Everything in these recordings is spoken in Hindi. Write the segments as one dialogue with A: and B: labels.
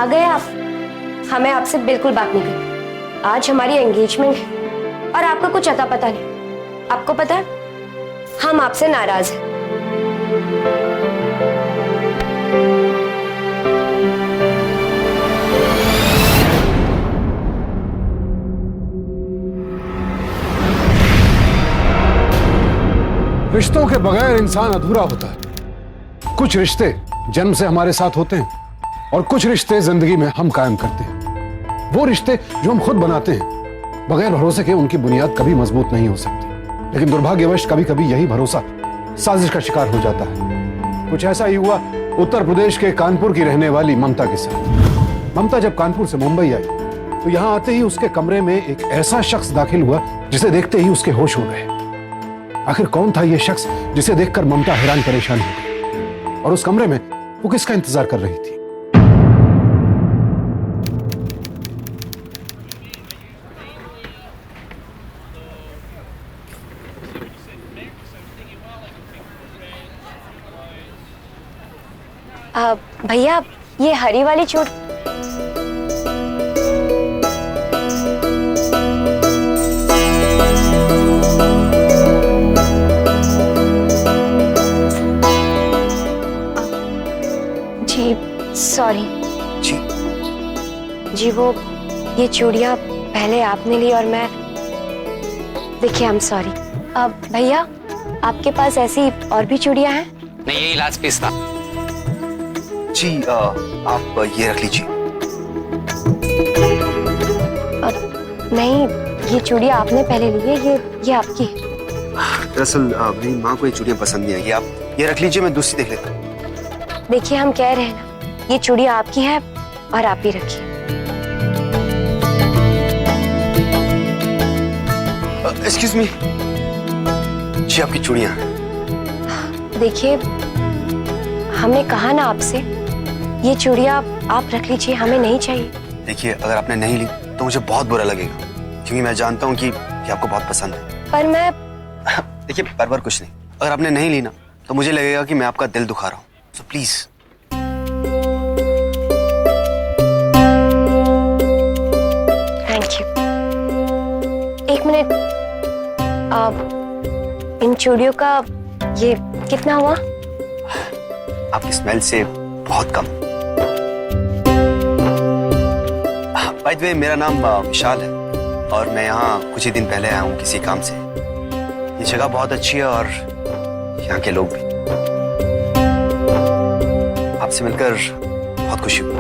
A: आ गए आप। हमें आपसे बिल्कुल बात नहीं करनी। आज हमारी एंगेजमेंट है और आपका कुछ अता पता नहीं। आपको पता है हम आपसे नाराज हैं।
B: रिश्तों के बगैर इंसान अधूरा होता है। कुछ रिश्ते जन्म से हमारे साथ होते हैं और कुछ रिश्ते जिंदगी में हम कायम करते हैं। वो रिश्ते जो हम खुद बनाते हैं, बगैर भरोसे के उनकी बुनियाद कभी मजबूत नहीं हो सकती। लेकिन दुर्भाग्यवश कभी कभी यही भरोसा साजिश का शिकार हो जाता है। कुछ ऐसा ही हुआ उत्तर प्रदेश के कानपुर की रहने वाली ममता के साथ। ममता जब कानपुर से मुंबई आई तो यहां आते ही उसके कमरे में एक ऐसा शख्स दाखिल हुआ जिसे देखते ही उसके होश उड़ गए। आखिर कौन था यह शख्स जिसे देखकर ममता हैरान परेशान हो गई, और उस कमरे में वो किसका इंतजार कर रही थी?
A: भैया ये हरी वाली चूड़। जी सॉरी। जी वो ये चूड़ियाँ पहले आपने ली और मैं, देखिए आई एम सॉरी। भैया आपके पास ऐसी और भी चूड़ियाँ हैं?
C: नहीं, यही लास्ट पीस था।
D: जी आप ये रख लीजिए।
A: नहीं, ये चूड़ियाँ आपने पहले ली है, ये आपकी।
D: दरअसल मेरी माँ को ये चूड़ियाँ पसंद नहीं आई। आप ये रख लीजिए, मैं दूसरी देख लेता हूँ।
A: देखिए हम कह रहे हैं ना, ये चूड़ियाँ आपकी है और आप ही रखिए।
D: Excuse me. जी आपकी चूड़ियाँ।
A: देखिए हमने कहा ना आपसे, ये चूड़ियाँ आप रख लीजिए, हमें नहीं चाहिए।
D: देखिए अगर आपने नहीं ली तो मुझे बहुत बुरा लगेगा, क्योंकि मैं जानता हूँ कि आपको बहुत पसंद है।
A: पर मैं
D: देखिए पर कुछ नहीं, अगर आपने नहीं ली ना तो मुझे लगेगा कि मैं आपका दिल दुखा रहा हूँ। So please.
A: Thank you. एक मिनट, इन चूड़ियों का ये कितना हुआ?
D: आपकी स्मेल से बहुत कम। बाय द वे मेरा नाम विशाल है और मैं यहाँ कुछ ही दिन पहले आया हूँ किसी काम से। ये जगह बहुत अच्छी है और यहाँ के लोग भी। आपसे मिलकर बहुत खुशी हुई।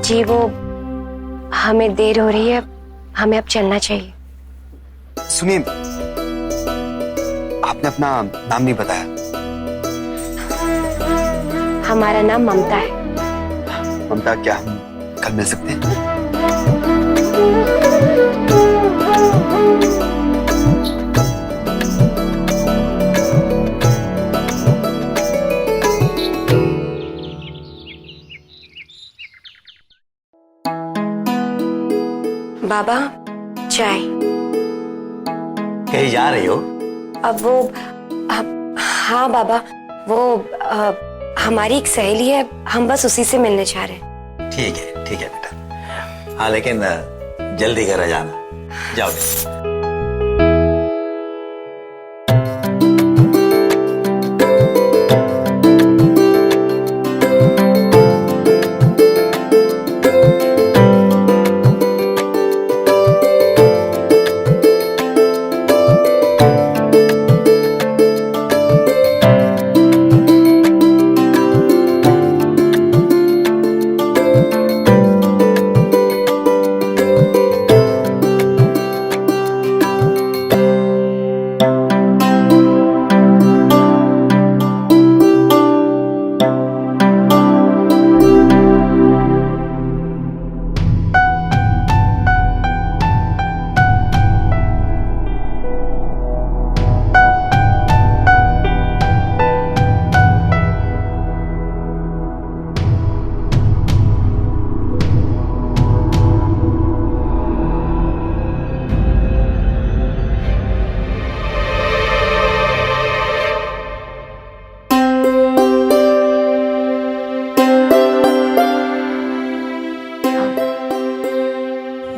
A: जी वो हमें देर हो रही है, हमें अब चलना चाहिए।
D: सुनिए, आपने अपना नाम नहीं बताया।
A: हमारा नाम ममता है।
D: ममता, क्या हम कल मिल सकते हैं?
A: बाबा चाय।
C: कहीं जा रही हो?
A: अब वो हाँ बाबा, वो हमारी एक सहेली है, हम बस उसी से मिलने जा रहे हैं।
C: ठीक है बेटा। हाँ लेकिन जल्दी घर आ जाना। जाओ।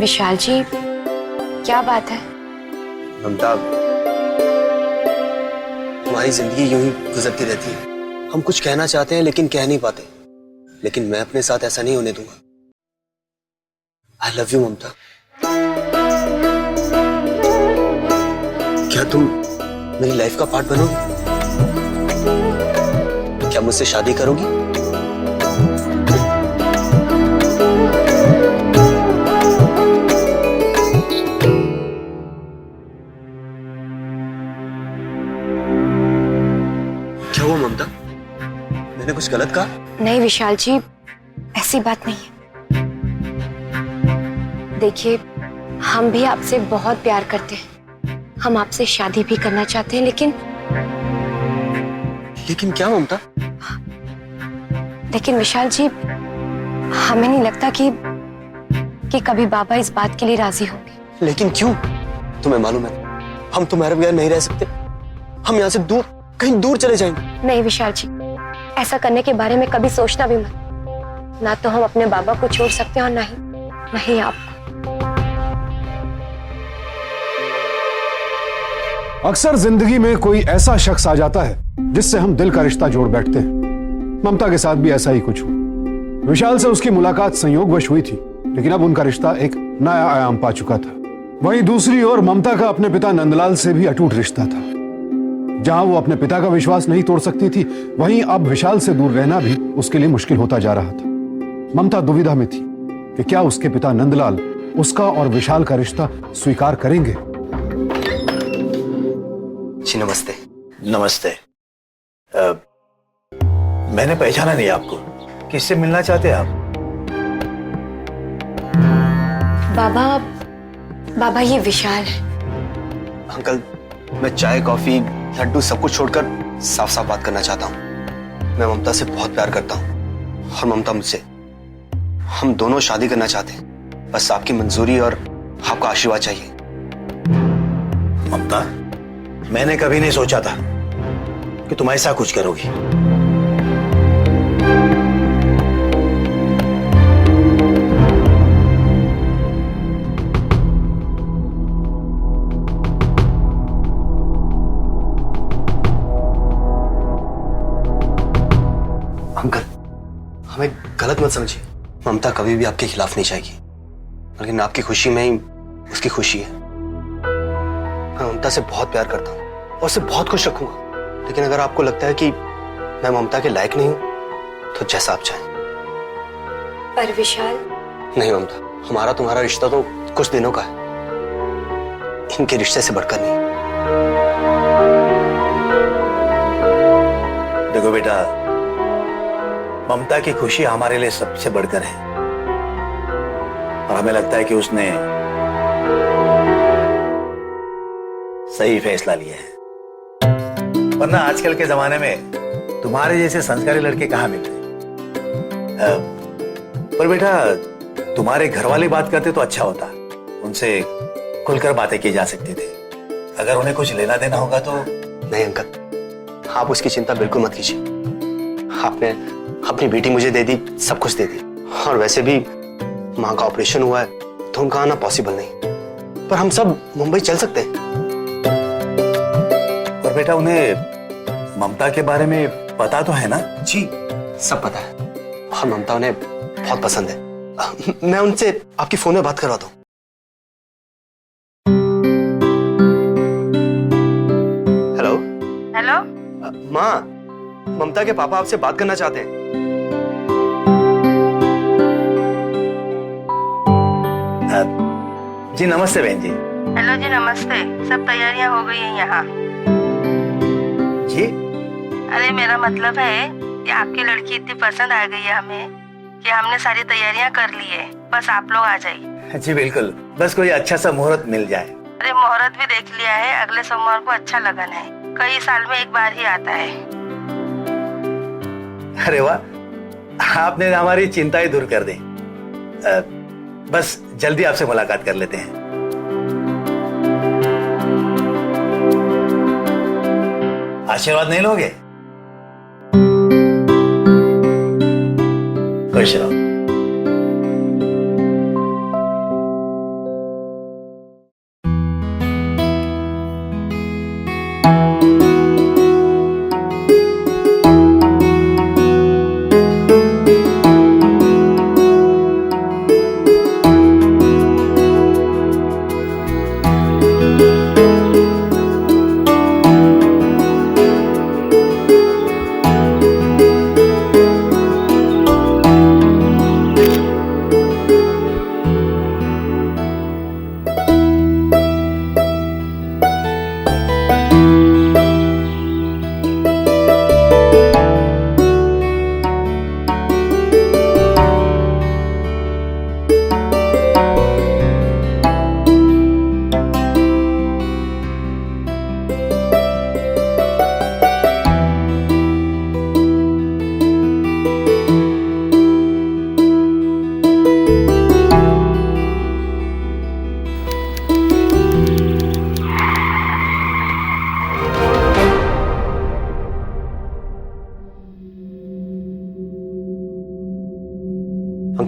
A: विशाल जी, क्या बात है?
D: ममता, हमारी जिंदगी यूं ही गुजरती रहती है। हम कुछ कहना चाहते हैं लेकिन कह नहीं पाते। लेकिन मैं अपने साथ ऐसा नहीं होने दूंगा। आई लव यू ममता। क्या तुम मेरी लाइफ का पार्ट बनोगी? क्या मुझसे शादी करोगी? क्या हुआ ममता? मैंने कुछ गलत कहा?
A: नहीं विशाल जी, ऐसी बात नहीं है। देखिए, हम भी आपसे बहुत प्यार करते हैं। हम आपसे शादी भी करना चाहते हैं,
D: लेकिन क्या ममता?
A: लेकिन विशाल जी, हमें नहीं लगता कि कभी बाबा इस बात के लिए राजी होंगे।
D: लेकिन क्यों? तुम्हें मालूम है हम तुम्हारे बगैर नहीं रह सकते। हम यहाँ से दूर, कहीं दूर चले जाएंगे।
A: नहीं विशाल जी, ऐसा करने के बारे में कभी सोचना भी मत। ना तो हम अपने बाबा को छोड़ सकते हैं और नहीं आपको।
B: अक्सर जिंदगी में कोई ऐसा शख्स आ जाता है जिससे हम दिल का रिश्ता जोड़ बैठते हैं। ममता के साथ भी ऐसा ही कुछ हुआ। विशाल से उसकी मुलाकात संयोगवश हुई थी, लेकिन अब उनका रिश्ता एक नया आयाम पा चुका था। वहीं दूसरी ओर ममता का अपने पिता नंदलाल से भी अटूट रिश्ता था। जहां वो अपने पिता का विश्वास नहीं तोड़ सकती थी, वहीं अब विशाल से दूर रहना भी उसके लिए मुश्किल होता जा रहा था। ममता दुविधा में थी कि क्या उसके पिता नंदलाल उसका और विशाल का रिश्ता स्वीकार करेंगे।
D: जी नमस्ते।
C: नमस्ते। मैंने पहचाना नहीं आपको। किससे मिलना चाहते हैं आप?
A: बाबा ये विशाल है।
D: अंकल, मैं चाय, कॉफी, लड्डू सब कुछ छोड़कर साफ साफ बात करना चाहता हूँ। मैं ममता से बहुत प्यार करता हूँ और ममता मुझसे। हम दोनों शादी करना चाहते हैं। बस आपकी मंजूरी और आपका आशीर्वाद चाहिए।
C: ममता, मैंने कभी नहीं सोचा था कि तुम ऐसा कुछ करोगी।
D: अंकल, हमें गलत मत समझिए। ममता कभी भी आपके खिलाफ नहीं जाएगी, लेकिन आपकी खुशी में ही उसकी खुशी है। मैं ममता से बहुत प्यार करता हूँ और उसे बहुत खुश रखूंगा। लेकिन अगर आपको लगता है कि मैं ममता के लायक नहीं हूं, तो जैसा आप चाहें।
A: पर विशाल,
D: नहीं ममता, हमारा तुम्हारा रिश्ता तो कुछ दिनों का है, इनके रिश्ते से बढ़कर नहीं।
C: देखो बेटा, ममता की खुशी हमारे लिए सबसे बढ़कर है और हमें लगता है कि उसने सही फैसला लिया है। वरना आजकल के जमाने में तुम्हारे जैसे संस्कारी लड़के कहाँ मिलते हैं। पर बेटा, तुम्हारे घर वाले बात करते तो अच्छा होता। उनसे खुलकर बातें की जा सकती थी। अगर उन्हें कुछ लेना देना होगा तो।
D: नहीं अंकल, आप उसकी चिंता बिल्कुल मत कीजिए। आपने अपनी बेटी मुझे दे दी, सब कुछ दे दी। और वैसे भी माँ का ऑपरेशन हुआ है तो उनका आना पॉसिबल नहीं। पर हम सब मुंबई चल सकते हैं।
C: और बेटा, उन्हें ममता के बारे में पता तो है ना?
D: जी, सब पता है और ममता उन्हें बहुत पसंद है। मैं उनसे आपकी फोन में बात करवाता हूँ। Hello
E: hello.
D: माँ, ममता के पापा आपसे बात करना चाहते हैं।
C: जी नमस्ते बहन जी।
E: हेलो जी, नमस्ते। सब तैयारियां हो गई हैं यहाँ।
C: जी?
E: अरे मेरा मतलब है कि आपकी लड़की इतनी पसंद आ गई है हमें कि हमने सारी तैयारियां कर ली है। बस आप लोग आ जाइए।
C: जी बिल्कुल, बस कोई अच्छा सा मुहूर्त मिल जाए।
E: अरे मुहूर्त भी देख लिया है, अगले सोमवार को अच्छा लगन है। कई साल में एक बार ही आता है।
C: अरे वाह, आपने हमारी चिंताएं दूर कर दी। बस जल्दी आपसे मुलाकात कर लेते हैं। आशीर्वाद नहीं लोगे? खुश रहो।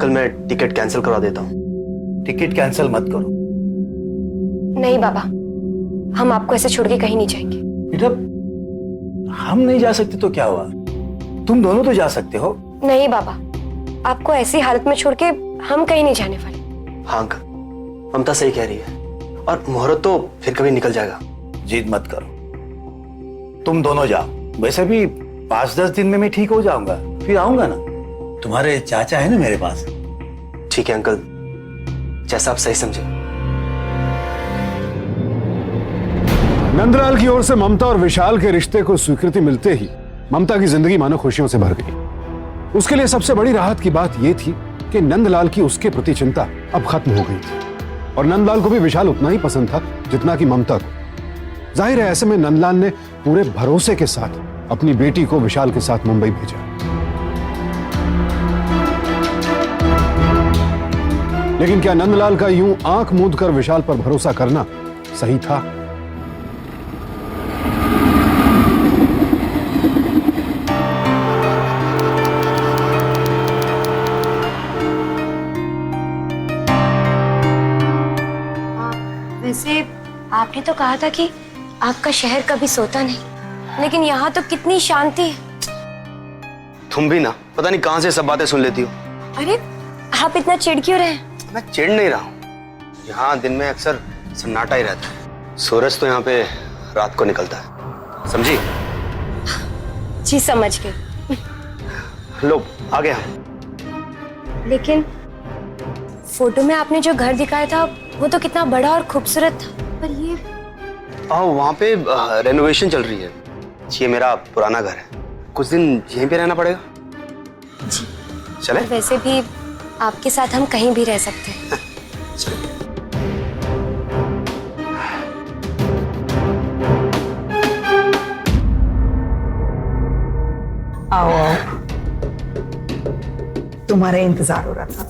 D: अंकल मैं टिकट कैंसिल करवा देता हूँ।
C: टिकट कैंसिल मत करो
A: नहीं बाबा, हम आपको ऐसे छोड़ के कहीं नहीं जाएंगे।
C: बेटा। हम नहीं जा सकते तो क्या हुआ, तुम दोनों तो जा सकते हो।
A: नहीं बाबा, आपको ऐसी हालत में छोड़ के हम कहीं नहीं जाने वाले।
D: हाँ अंकल, ममता सही कह रही है, और मुहूर्त तो फिर कभी निकल जाएगा।
C: जिद मत करो, तुम दोनों जाओ। वैसे भी 5-10 दिन में मैं ठीक हो जाऊंगा, फिर आऊंगा ना। तुम्हारे चाचा है ना मेरे पास।
D: ठीक है अंकल, जैसा आप सही समझे।
B: नंदलाल की ओर से ममता और विशाल के रिश्ते को स्वीकृति मिलते ही ममता की जिंदगी मानो खुशियों से भर गई। उसके लिए सबसे बड़ी राहत की बात यह थी कि नंदलाल की उसके प्रति चिंता अब खत्म हो गई थी, और नंदलाल को भी विशाल उतना ही पसंद था जितना कि ममता को। जाहिर है ऐसे में नंदलाल ने पूरे भरोसे के साथ अपनी बेटी को विशाल के साथ मुंबई भेजा। लेकिन क्या नंदलाल का यूं आंख मूंद कर विशाल पर भरोसा करना सही था?
A: वैसे आपने तो कहा था कि आपका शहर कभी सोता नहीं, लेकिन यहाँ तो कितनी शांति है।
D: तुम भी ना पता नहीं कहां से सब बातें सुन लेती हो।
A: अरे आप इतना चिढ़ क्यों रहे हैं?
D: मैं चिढ़ नहीं रहा हूँ, यहाँ दिन में अक्सर सन्नाटा ही रहता है। सूरज तो यहाँ पे रात को निकलता है, समझी?
A: जी समझ गए।
D: लो आ गया।
A: लेकिन फोटो में आपने जो घर दिखाया था वो तो कितना बड़ा और खूबसूरत था, पर ये
D: वहाँ पे रेनोवेशन चल रही है। ये मेरा पुराना घर है, कुछ दिन यहीं पे रहना पड़ेगा।
A: जी
D: चले?
A: वैसे भी आपके साथ हम कहीं भी रह सकते हैं।
F: आओ आओ, तुम्हारा इंतजार हो रहा था।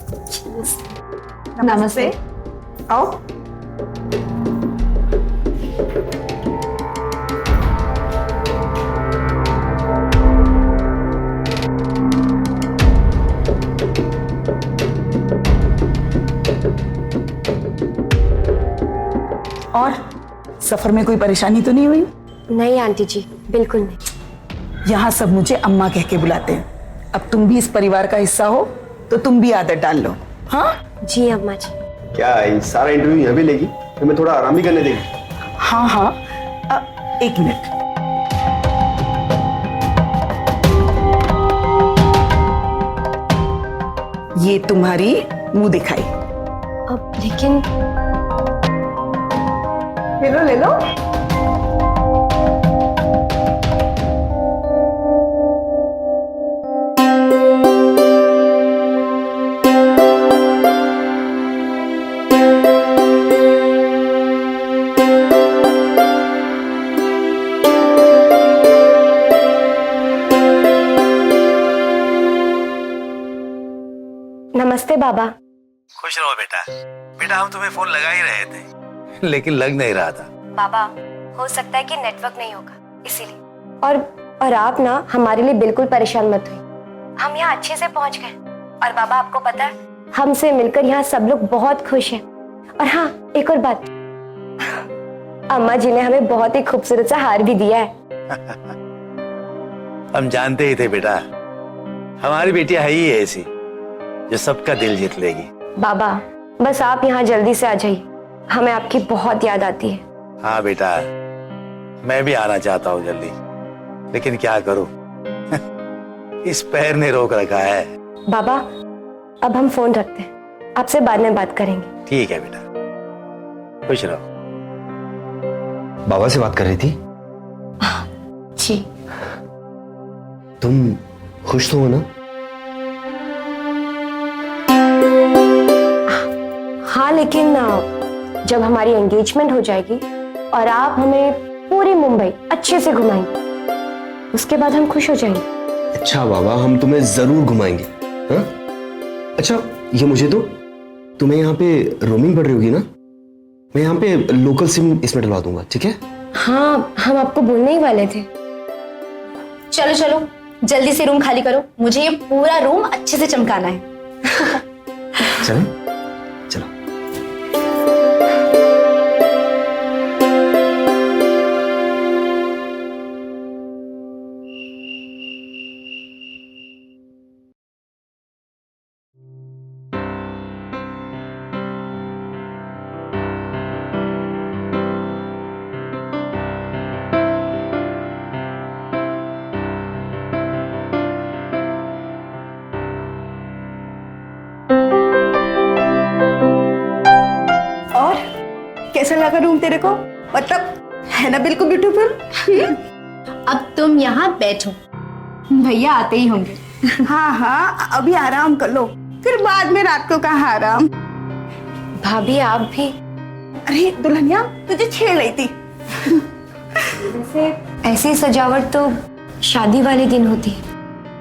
F: नमस्ते। आओ। और सफर में कोई परेशानी तो नहीं हुई?
A: नहीं आंटी जी, बिल्कुल नहीं।
F: यहाँ सब मुझे अम्मा कह के बुलाते हैं। अब तुम भी इस परिवार का हिस्सा हो तो तुम भी आदत डाल लो। हाँ
A: जी अम्मा जी।
D: क्या ये सारा इंटरव्यू यहाँ भी लेगी? हमें थोड़ा आराम भी करने देगी।
F: हाँ हाँ, एक मिनट। ये तुम्हारी मुंह दिखाई।
A: अब लेकिन
F: ले लो ले लो।
A: नमस्ते बाबा।
C: खुश रहो बेटा। बेटा हम तुम्हें फोन लगा ही रहे थे, लेकिन लग नहीं रहा था।
A: बाबा हो सकता है कि नेटवर्क नहीं होगा इसीलिए। और आप ना हमारे लिए बिल्कुल परेशान मत हुई, हम यहाँ अच्छे से पहुंच गए। और बाबा आपको पता है हमसे मिलकर यहाँ सब लोग बहुत खुश हैं। और हाँ एक और बात, अम्मा जी ने हमें बहुत ही खूबसूरत सा हार भी दिया है।
C: हम जानते ही थे बेटा, हमारी बेटियां है ही ऐसी जो सबका दिल जीत लेगी।
A: बाबा बस आप यहाँ जल्दी से आ जाइए, हमें आपकी बहुत याद आती है।
C: हाँ बेटा, मैं भी आना चाहता हूँ जल्दी, लेकिन क्या करूं इस पैर ने रोक रखा है।
A: बाबा अब हम फोन रखते हैं, आपसे बाद में बात करेंगे।
C: ठीक है बेटा, खुश रहो।
D: बाबा से बात कर रही थी?
A: जी।
D: तुम खुश तो हो ना?
A: हाँ लेकिन जब हमारी एंगेजमेंट हो जाएगी और आप हमें पूरी मुंबई अच्छे से घुमाएंगे, उसके बाद हम खुश हो जाएंगे।
D: अच्छा बाबा, हम तुम्हें जरूर घुमाएंगे। हाँ? अच्छा ये मुझे दो, तुम्हें यहाँ पे रोमिंग पड़ रही होगी ना, मैं यहाँ पे लोकल सिम इसमें डलवा दूंगा, ठीक है?
A: हाँ हम आपको बोलने ही वाले थे।
G: चलो चलो जल्दी से रूम खाली करो, मुझे ये पूरा रूम अच्छे से चमकाना है।
D: चलें? चलो।
F: और कैसा लगा रूम तेरे को? मतलब है ना बिल्कुल ब्यूटीफुल।
A: अब तुम यहाँ बैठो, भैया आते ही होंगे।
F: हाँ हाँ, अभी आराम कर लो, फिर बाद में रात को कहाँ आराम।
A: भाभी आप भी।
F: अरे दुल्हनिया, तुझे छेड़ रही थी।
A: वैसे ऐसी सजावट तो शादी वाले दिन होती है,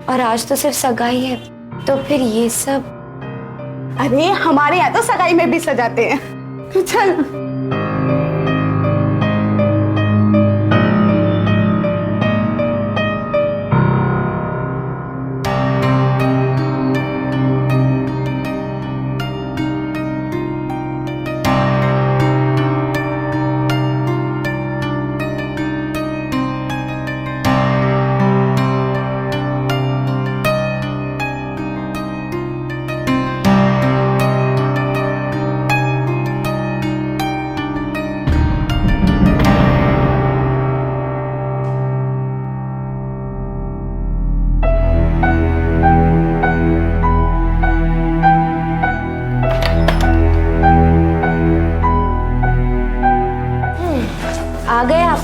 A: और आज तो सिर्फ सगाई है, तो फिर ये सब।
F: अरे हमारे यहाँ तो सगाई में भी सजाते हैं। चल।
A: आ गए आप।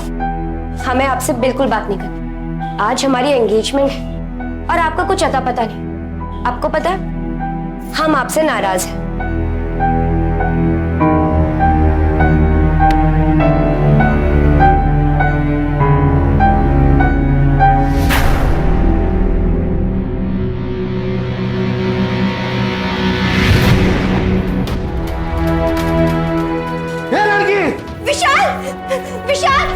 A: हमें आपसे बिल्कुल बात नहीं करनी। आज हमारी एंगेजमेंट है और आपका कुछ अता पता नहीं। आपको पता है हम आपसे नाराज हैं। विशाल, विशाल,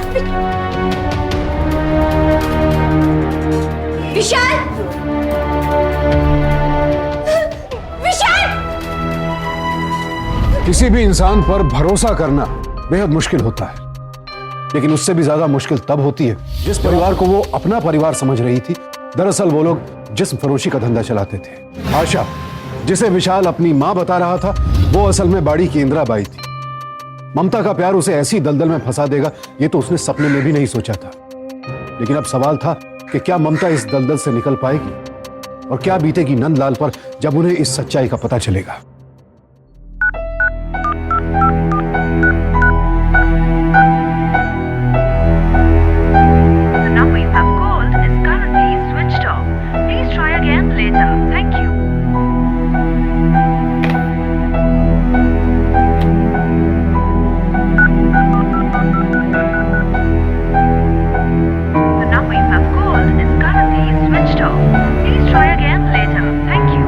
A: विशाल, विशाल।
B: किसी भी इंसान पर भरोसा करना बेहद मुश्किल होता है, लेकिन उससे भी ज्यादा मुश्किल तब होती है जिस परिवार को वो अपना परिवार समझ रही थी, दरअसल वो लोग जिस्म फरोशी का धंधा चलाते थे। आशा, जिसे विशाल अपनी मां बता रहा था, वो असल में बाड़ी की इंदिराबाई थी। ममता का प्यार उसे ऐसी दलदल में फंसा देगा, ये तो उसने सपने में भी नहीं सोचा था। लेकिन अब सवाल था कि क्या ममता इस दलदल से निकल पाएगी, और क्या बीतेगी नंदलाल पर जब उन्हें इस सच्चाई का पता चलेगा।
G: The number you have called is currently switched off. Please try again later. Thank you. The number you have called is currently switched off. Please try again later. Thank you.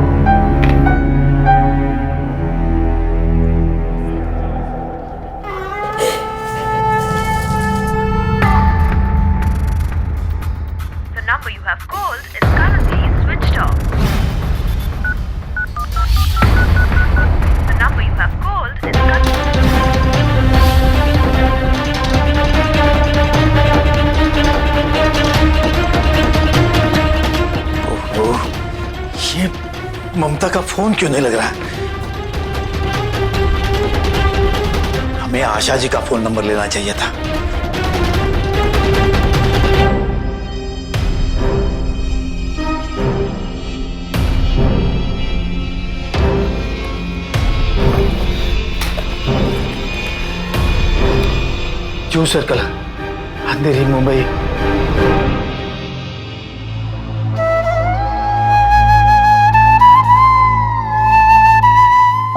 G: The number you have called is currently switched off. The number you have called is
C: ओह, ये ममता का फोन क्यों नहीं लग रहा? हमें आशा जी का फोन नंबर लेना चाहिए था। क्यों सर्कल, अंधेरी मुंबई।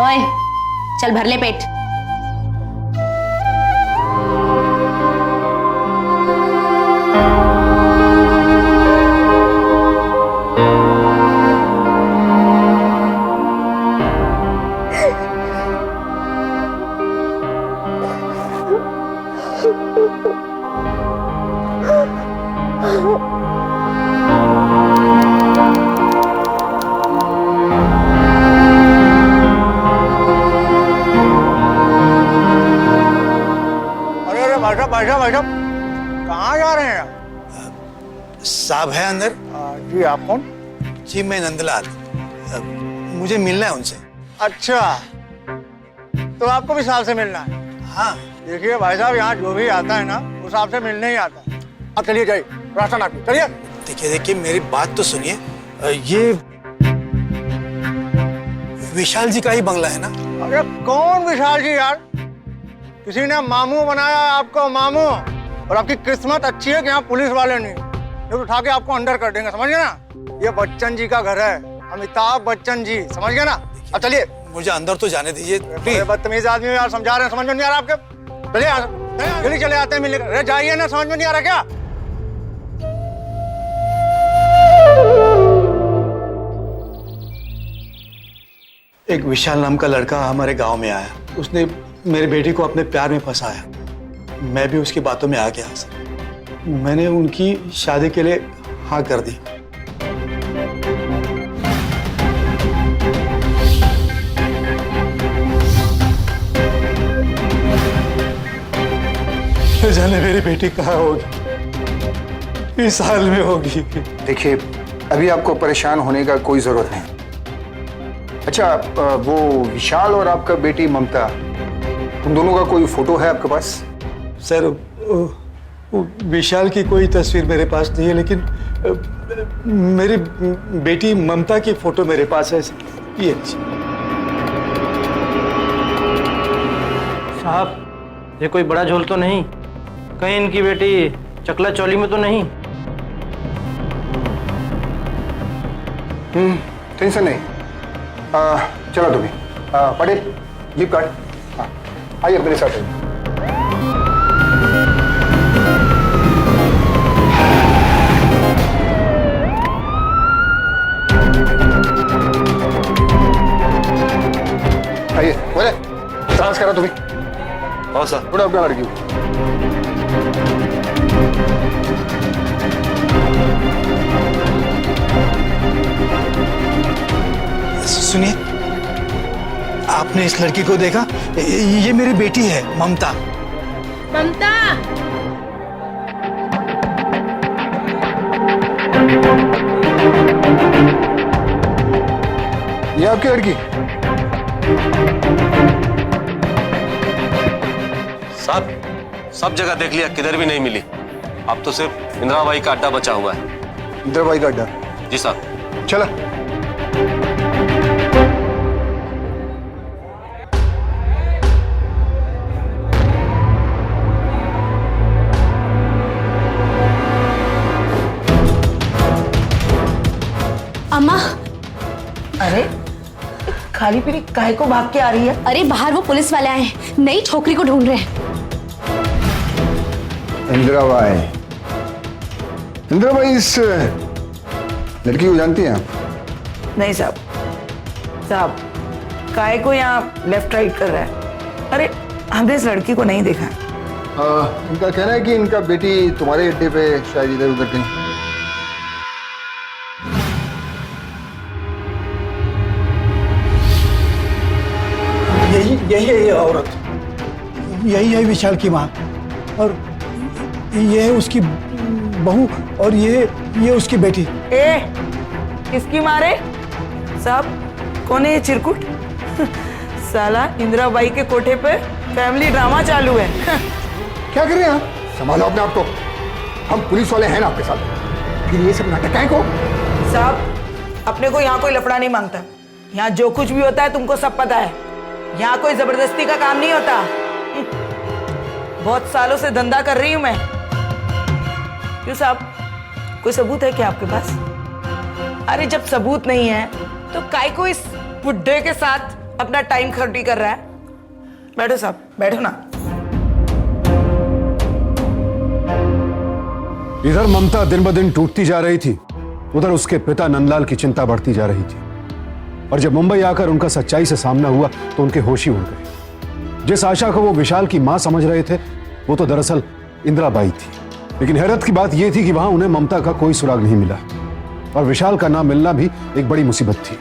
A: ओए, चल भर ले पेट।
H: भाई साहब, कहाँ जा रहे हैं?
C: साहब है अंदर?
H: जी, आप कौन?
C: जी मैं नंदलाल, मुझे मिलना है उनसे।
H: अच्छा, तो आपको भी साहब से मिलना है?
C: हाँ।
H: देखिए भाई साहब, यहाँ जो भी आता है ना वो साहब से मिलने ही आता है। अब चलिए जाइए, रास्ता ना चलिए।
C: देखिए मेरी बात तो सुनिए, ये विशाल जी का ही बंगला है ना?
H: अरे कौन विशाल जी यार? किसी ने मामू बनाया है आपको, मामू। और आपकी किस्मत अच्छी है कि यहाँ पुलिस वाले नहीं, तो उठा के आपको अंदर कर देंगे, समझ गए ना? ये बच्चन जी का घर है, अमिताभ बच्चन जी, समझ गए ना? अब चलिए।
C: मुझे अंदर तो जाने दीजिए प्लीज।
H: बदतमीज आदमी यार, समझा रहे हैं, समझ में नहीं आ रहा आपके? चलिए जल्दी चले आते हैं मिलने। अरे जाइए ना, समझ में नहीं आ रहा क्या?
C: एक विशाल नाम का लड़का हमारे गांव में आया, उसने मेरे बेटी को अपने प्यार में फंसाया। मैं भी उसकी बातों में आ गया सर। मैंने उनकी शादी के लिए हाँ कर दी। न जाने मेरी बेटी कहाँ होगी, इस हाल में होगी।
I: देखिए, अभी आपको परेशान होने का कोई जरूरत नहीं। अच्छा, वो विशाल और आपका बेटी ममता, उन दोनों का कोई फोटो है आपके पास?
C: सर वो विशाल की कोई तस्वीर मेरे पास नहीं है, लेकिन मेरी बेटी ममता की फोटो मेरे पास है। ये
J: साहब, ये कोई बड़ा झोल तो नहीं? कहीं इनकी बेटी चकला चौली में तो नहीं?
I: टेंशन नहीं। चलो तुम्हें पटेल, जीप काट। आइए मेरे साथ आइए। आइए बोले, सांस करा तुम्हें।
D: हाँ सर।
I: थोड़ा अपना लड़की को।
C: सुनिए, आपने इस लड़की को देखा? ये मेरी बेटी है ममता।
E: ममता,
I: ये आपकी लड़की?
D: साहब, सब जगह देख लिया, किधर भी नहीं मिली। अब तो सिर्फ इंदिराबाई का अड्डा बचा हुआ है।
I: इंदिराबाई का अड्डा?
D: जी साहब।
I: चला।
A: अम्मा,
F: अरे खाली पीली काहे को भाग के आ रही है?
A: अरे बाहर वो पुलिस वाले आए हैं, नई छोकरी को ढूंढ रहे हैं।
I: इंदिराबाई, इंदिराबाई इस लड़की को जानती हैं आप?
F: नहीं साहब, साहब काहे को यहाँ लेफ्ट राइट कर रहा है? अरे हमने इस लड़की को नहीं देखा।
I: इनका कहना है कि इनका बेटी तुम्हारे अड्डे पे शायद इधर उधर कहीं।
H: यही है ये औरत, यही है विशाल की माँ, और ये है उसकी बहू, और ये उसकी बेटी।
F: ए, किसकी मारे? साहब कौन है ये चिरकुट? साला इंदिराबाई के कोठे पे फैमिली ड्रामा चालू है।
I: क्या कर रहे हैं आप? संभालो अपने आप को, हम पुलिस वाले हैं ना आपके साथ। फिर ये सब नाटक है को?
F: साहब अपने को यहाँ कोई लफड़ा नहीं मांगता। यहाँ जो कुछ भी होता है तुमको सब पता है। यहाँ कोई जबरदस्ती का काम नहीं होता। बहुत सालों से धंधा कर रही हूं मैं। क्यों साहब, कोई सबूत है क्या आपके पास? अरे जब सबूत नहीं है तो काय को इस बुड्ढे के साथ अपना टाइम खर्ची कर रहा है? बैठो साहब, बैठो ना।
B: इधर ममता दिन ब दिन टूटती जा रही थी, उधर उसके पिता नंदलाल की चिंता बढ़ती जा रही थी। और जब मुंबई आकर उनका सच्चाई से सामना हुआ तो उनके होश ही उड़ गए। जिस आशा को वो विशाल की मां समझ रहे थे, वो तो दरअसल इंदिराबाई थी। लेकिन हैरत की बात यह थी कि वहां उन्हें ममता का कोई सुराग नहीं मिला, और विशाल का नाम मिलना भी एक बड़ी मुसीबत थी।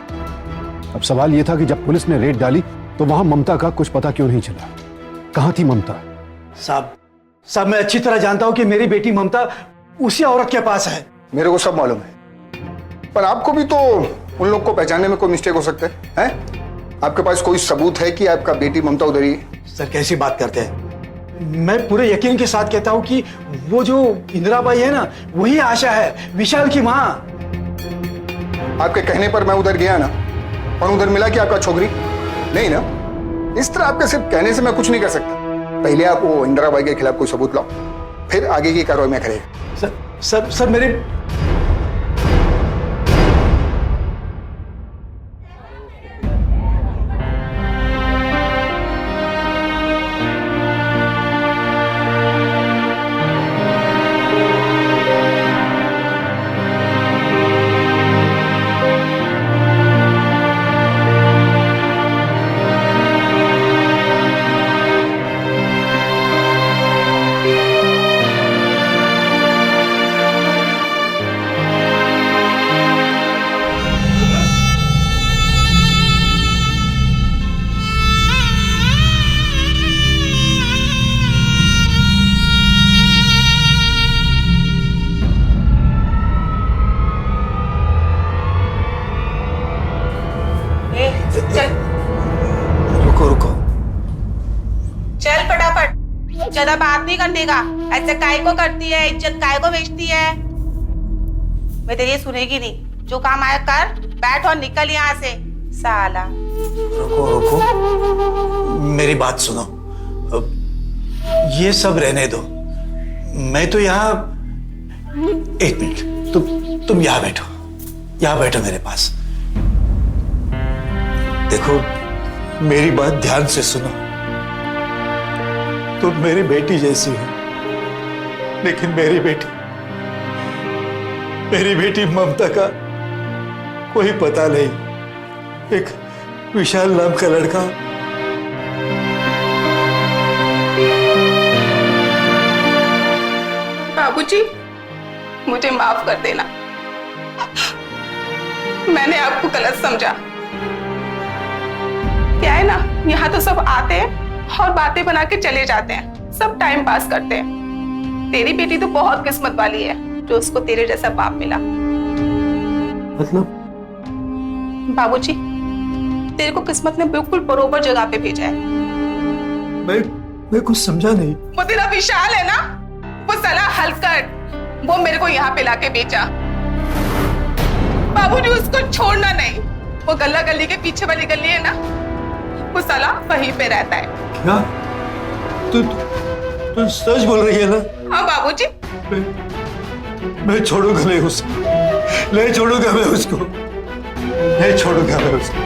B: अब सवाल यह था कि जब पुलिस ने रेड डाली तो वहां ममता का कुछ पता क्यों नहीं चला? कहां थी ममता?
C: साहब,
K: साहब मैं अच्छी तरह जानता हूं कि मेरी बेटी ममता उसी औरत के पास है।
I: मेरे को सब मालूम है, पर आपको भी तो उन लोग को पहचानने में कोई मिस्टेक हो सकता है, हैं? आपके पास कोई सबूत है कि आपका बेटी ममता उधर ही है?
K: सर कैसी बात करते हैं? मैं पूरे यकीन के साथ कहता हूं कि वो जो इंदिराबाई है ना, वही आशा है, विशाल की माँ।
I: आपके कहने पर मैं उधर गया ना, और उधर मिला कि आपका छोकरी नहीं ना। इस तरह आपके सिर्फ कहने से मैं कुछ नहीं कर सकता। पहले आप वो इंदिराबाई के खिलाफ कोई सबूत लाओ, फिर आगे की कार्रवाई में करेगा।
K: सर मेरे रुको
E: चल फटाफट, ज्यादा बात नहीं करने का। ऐसे काय को करती है, इज्जत काय को बेचती है। मैं तेरी सुनेगी नहीं, जो काम आया कर, बैठ और निकल यहाँ से साला।
K: रुको मेरी बात सुनो, ये सब रहने दो। मैं तो यहाँ, एक मिनट, तुम यहाँ बैठो मेरे पास। देखो मेरी बात ध्यान से सुनो। तुम मेरी बेटी जैसी हो, लेकिन मेरी बेटी ममता का कोई पता नहीं। एक विशाल नाम का लड़का
E: बाबूजी, मुझे माफ कर देना, मैंने आपको गलत समझा। क्या है ना, यहाँ तो सब आते हैं और बातें बना के चले जाते हैं, सब टाइम पास करते हैं। तेरी बेटी तो बहुत किस्मत वाली है जो उसको तेरे जैसा बाप मिला।
K: मतलब?
E: बाबूजी, तेरे को किस्मत ने बिल्कुल बरोबर जगह पे भेजा है।
K: मैं कुछ समझा नहीं।
E: वो तेरा विशाल है ना, वो साला हलकट, वो मेरे को यहाँ पे लाके बेचा। बाबूजी उसको छोड़ना नहीं, वो गल्ला गली के पीछे वाली गली है ना, वो साला वहीं पे रहता है।
K: क्या? तू सच बोल रही है ना?
E: हाँ बाबूजी।
K: मैं छोड़ूंगा नहीं उसको, नहीं छोड़ूंगा मैं उसको, नहीं छोड़ूंगा मैं उसको।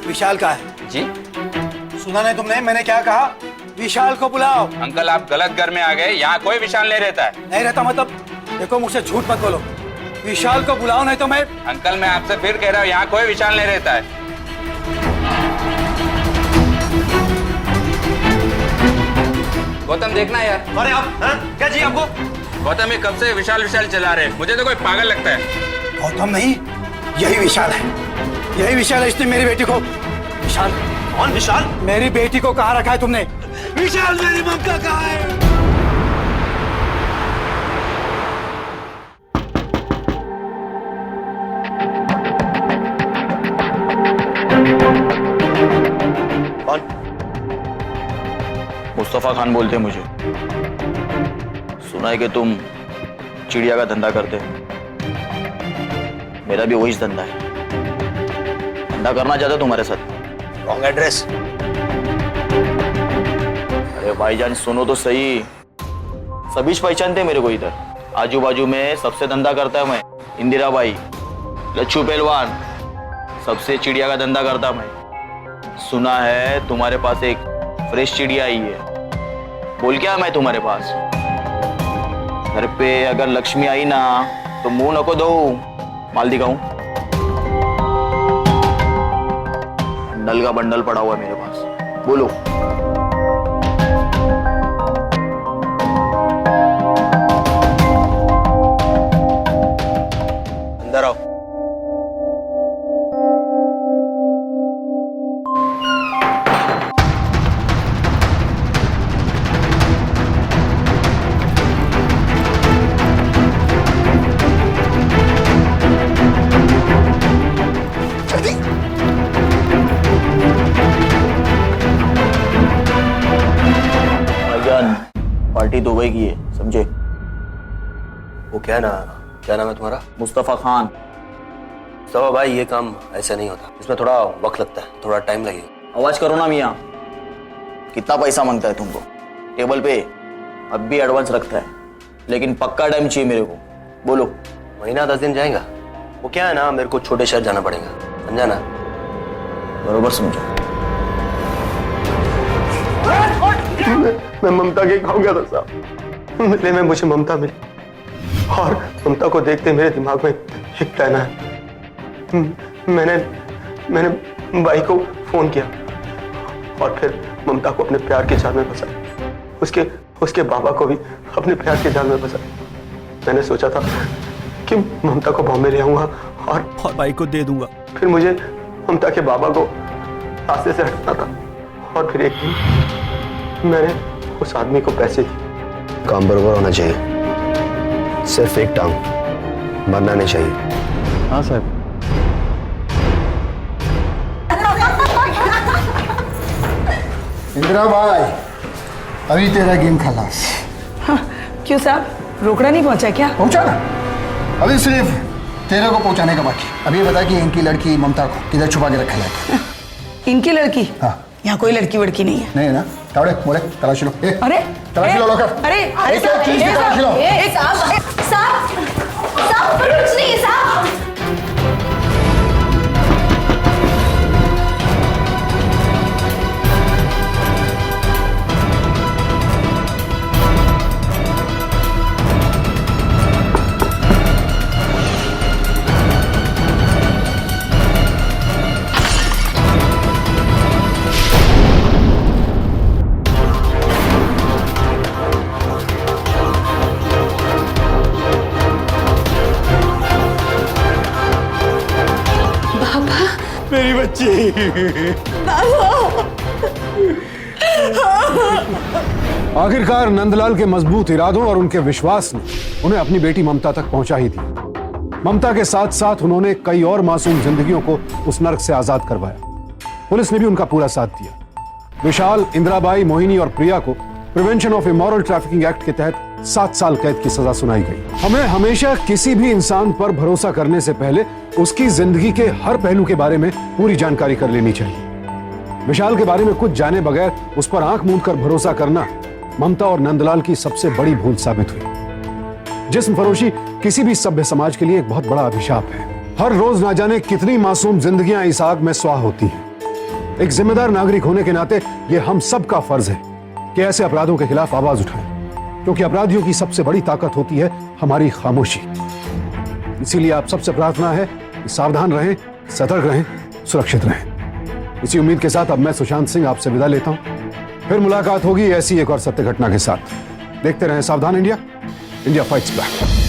K: विशाल का है
L: जी?
K: सुना नहीं तुमने? मैंने क्या कहा? विशाल को बुलाओ।
L: अंकल आप गलत घर में आ गए, यहाँ कोई विशाल नहीं रहता है।
K: नहीं रहता मतलब? देखो मुझसे झूठ मत बोलो, विशाल को बुलाओ नहीं तो मैं।
L: अंकल मैं आपसे फिर कह रहा हूँ, यहाँ कोई विशाल नहीं रहता है। गौतम देखना यार।
K: अरे आप क्या चाहिए आपको?
L: गौतम ये कब से विशाल चला रहे हैं, मुझे तो कोई पागल लगता है।
K: गौतम नहीं, यही विशाल है, यही विशाल है। इसने मेरी बेटी को। विशाल? कौन विशाल? मेरी बेटी को कहाँ रखा है तुमने? विशाल मेरी ममता कहाँ है?
L: कौन? मुस्तफा खान बोलते हैं मुझे। सुना है कि तुम चिड़िया का धंधा करते हो। मेरा भी वही धंधा है, धंधा करना चाहता तुम्हारे साथ।
C: Wrong address.
L: अरे भाईजान सुनो तो सही, सभी पहचानते मेरे को इधर। आजू बाजू में सबसे धंधा करता मैं, इंदिराबाई, लच्छू पहलवान, सबसे चिड़िया का धंधा करता मैं। सुना है तुम्हारे पास एक फ्रेश चिड़िया आई है, बोल क्या मैं तुम्हारे पास। घर पे अगर लक्ष्मी आई ना तो मुंह नको दो, माल दिखाऊं। बंडल का बंडल पड़ा हुआ है मेरे पास, बोलो।
C: अंदर आओ।
L: पार्टी दुबई की है, समझे?
D: वो क्या है ना, क्या नाम है तुम्हारा?
L: मुस्तफा खान।
D: मुस्तफा भाई, ये काम ऐसा नहीं होता, इसमें थोड़ा वक्त लगता है, थोड़ा टाइम लगेगा।
L: आवाज करो ना मियाँ। कितना पैसा मांगता है तुमको? टेबल पे अब भी एडवांस रखता है, लेकिन पक्का टाइम चाहिए मेरे को। बोलो।
D: महीना 10 दिन जाएगा। वो क्या है ना, मेरे को छोटे शहर जाना पड़ेगा, समझा ना?
L: बरोबर समझो।
D: मैं ममता के खाऊं गया था साहब, मिले में मुझे ममता मिली और ममता को देखते मेरे दिमाग में एक प्लान आया। मैंने भाई को फोन किया और फिर ममता को अपने प्यार के जाल में फंसा, उसके बाबा को भी अपने प्यार के जाल में फंसा। मैंने सोचा था कि ममता को बॉम्बे ले आऊंगा और
K: भाई को दे दूंगा।
D: फिर मुझे ममता के बाबा को रास्ते से हटाना था और फिर एक दिन मैंने उस आदमी को पैसे दिए। काम बराबर होना चाहिए, सिर्फ एक टांग, मरना नहीं चाहिए।
L: हाँ साहब।
I: इंदिरा भाई, अभी तेरा गेम खलास।
F: हाँ, क्यों साहब, रोकड़ा नहीं पहुंचा क्या?
I: पहुंचा ना, अभी सिर्फ तेरे को पहुंचाने का बाकी। अभी बता कि इनकी लड़की ममता को किधर छुपा के रखा है?
F: इनकी लड़की?
I: हाँ।
F: यहाँ कोई लड़की वड़की नहीं है।
I: नहीं है ना? तावड़े मोरे तलाशी लो।
F: अरे
I: तलाशी लो, लोकर।
F: अरे
I: एक एक चीज की तलाशी लो।
A: कुछ नहीं साहब।
K: मेरी बच्ची।
B: आखिरकार नंदलाल के मजबूत इरादों और उनके विश्वास ने उन्हें अपनी बेटी ममता तक पहुंचा ही दिया। ममता के साथ साथ उन्होंने कई और मासूम जिंदगियों को उस नर्क से आजाद करवाया। पुलिस ने भी उनका पूरा साथ दिया। विशाल, इंदिराबाई, मोहिनी और प्रिया को prevention of immoral trafficking act के तहत 7 साल कैद की सजा सुनाई गई। हमें हमेशा किसी भी इंसान पर भरोसा करने से पहले उसकी जिंदगी के हर पहलू के बारे में पूरी जानकारी कर लेनी चाहिए। विशाल के बारे में कुछ जाने बगैर उस पर आंख मूंद कर भरोसा करना ममता और नंदलाल की सबसे बड़ी भूल साबित हुई। जिस्म फरोशी किसी भी सभ्य समाज के लिए एक बहुत बड़ा अभिशाप है। हर रोज ना जाने कितनी मासूम जिंदगियां इस आग में स्वाह होती हैं। एक जिम्मेदार नागरिक होने के नाते यह हम सबका फर्ज है कि ऐसे अपराधों के खिलाफ आवाज उठाएं, क्योंकि अपराधियों की सबसे बड़ी ताकत होती है हमारी खामोशी। इसीलिए आप सबसे प्रार्थना है कि सावधान रहें, सतर्क रहें, सुरक्षित रहें। इसी उम्मीद के साथ अब मैं सुशांत सिंह आपसे विदा लेता हूं। फिर मुलाकात होगी ऐसी एक और सत्य घटना के साथ। देखते रहें सावधान इंडिया, इंडिया फाइट्स बैक।